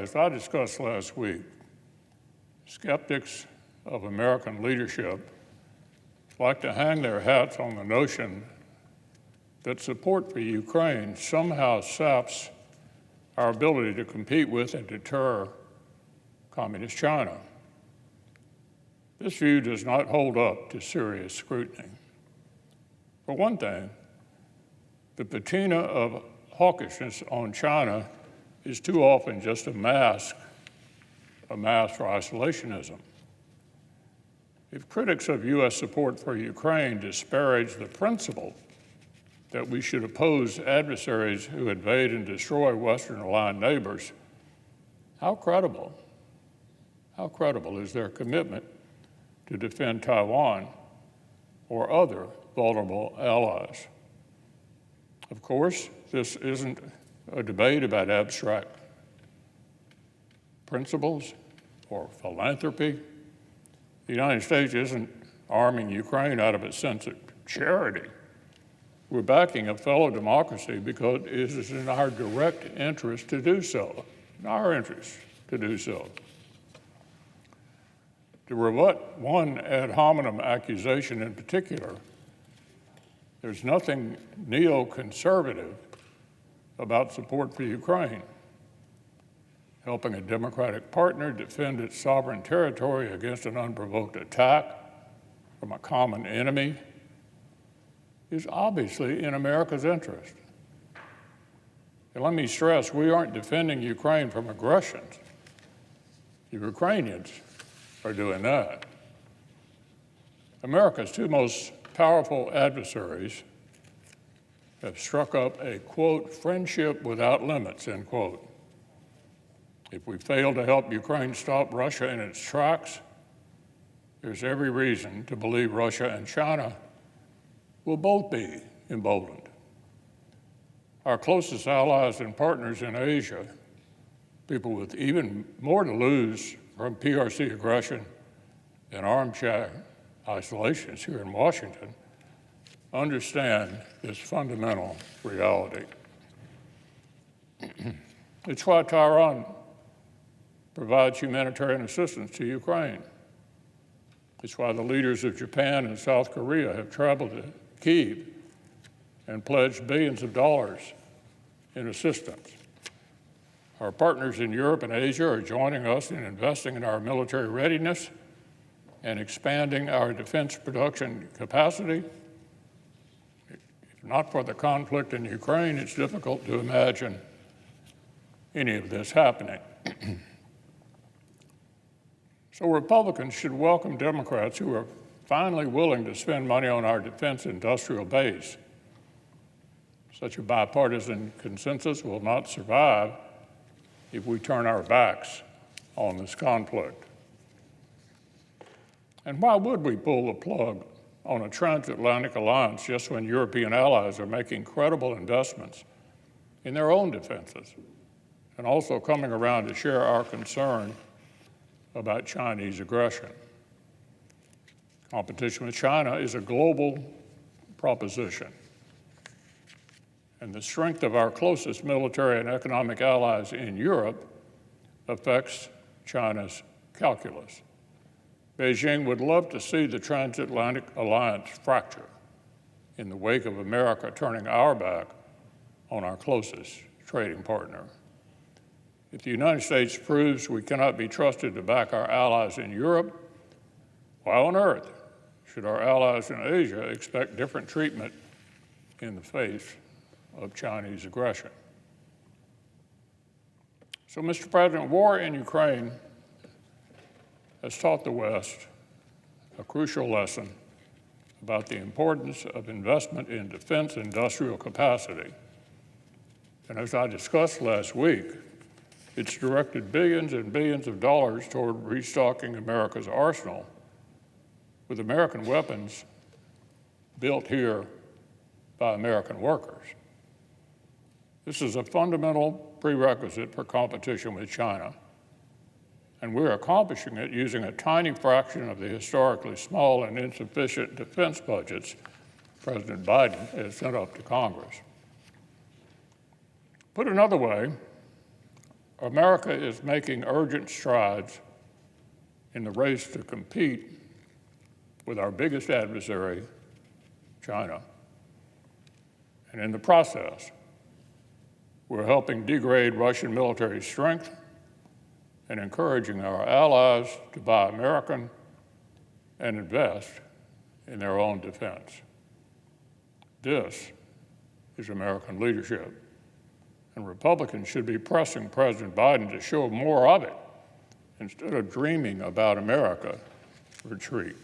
as I discussed last week, skeptics of American leadership like to hang their hats on the notion that support for Ukraine somehow saps our ability to compete with and deter Communist China. This view does not hold up to serious scrutiny. For one thing, the patina of hawkishness on China is too often just a mask for isolationism. If critics of U.S. support for Ukraine disparage the principle that we should oppose adversaries who invade and destroy Western-aligned neighbors, how credible is their commitment to defend Taiwan or other vulnerable allies? Of course, this isn't a debate about abstract principles or philanthropy. The United States isn't arming Ukraine out of a sense of charity. We're backing a fellow democracy because it is in our direct interest to do so, To rebut one ad hominem accusation in particular, there's nothing neoconservative about support for Ukraine. Helping a democratic partner defend its sovereign territory against an unprovoked attack from a common enemy is obviously in America's interest. And let me stress, we aren't defending Ukraine from aggressions. The Ukrainians are doing that. America's two most powerful adversaries have struck up a, quote, friendship without limits, end quote. If we fail to help Ukraine stop Russia in its tracks, there's every reason to believe Russia and China will both be emboldened. Our closest allies and partners in Asia, people with even more to lose from PRC aggression and armchair isolations here in Washington, understand this fundamental reality. It's why Tehran provides humanitarian assistance to Ukraine. It's why the leaders of Japan and South Korea have traveled to Kyiv and pledged billions of dollars in assistance. Our partners in Europe and Asia are joining us in investing in our military readiness and expanding our defense production capacity. If not for the conflict in Ukraine, it's difficult to imagine any of this happening. So Republicans should welcome Democrats who are finally willing to spend money on our defense industrial base. Such a bipartisan consensus will not survive if we turn our backs on this conflict. And why would we pull the plug on a transatlantic alliance just when European allies are making credible investments in their own defenses and also coming around to share our concern about Chinese aggression? Competition with China is a global proposition, and the strength of our closest military and economic allies in Europe affects China's calculus. Beijing would love to see the transatlantic alliance fracture in the wake of America turning our back on our closest trading partner. If the United States proves we cannot be trusted to back our allies in Europe, why on earth should our allies in Asia expect different treatment in the face of Chinese aggression? So, Mr. President, war in Ukraine has taught the West a crucial lesson about the importance of investment in defense industrial capacity. And as I discussed last week, it's directed billions and billions of dollars toward restocking America's arsenal with American weapons built here by American workers. This is a fundamental prerequisite for competition with China, and we're accomplishing it using a tiny fraction of the historically small and insufficient defense budgets President Biden has sent up to Congress. Put another way, America is making urgent strides in the race to compete with our biggest adversary, China. And in the process, we're helping degrade Russian military strength and encouraging our allies to buy American and invest in their own defense. This is American leadership, and Republicans should be pressing President Biden to show more of it instead of dreaming about America's retreat.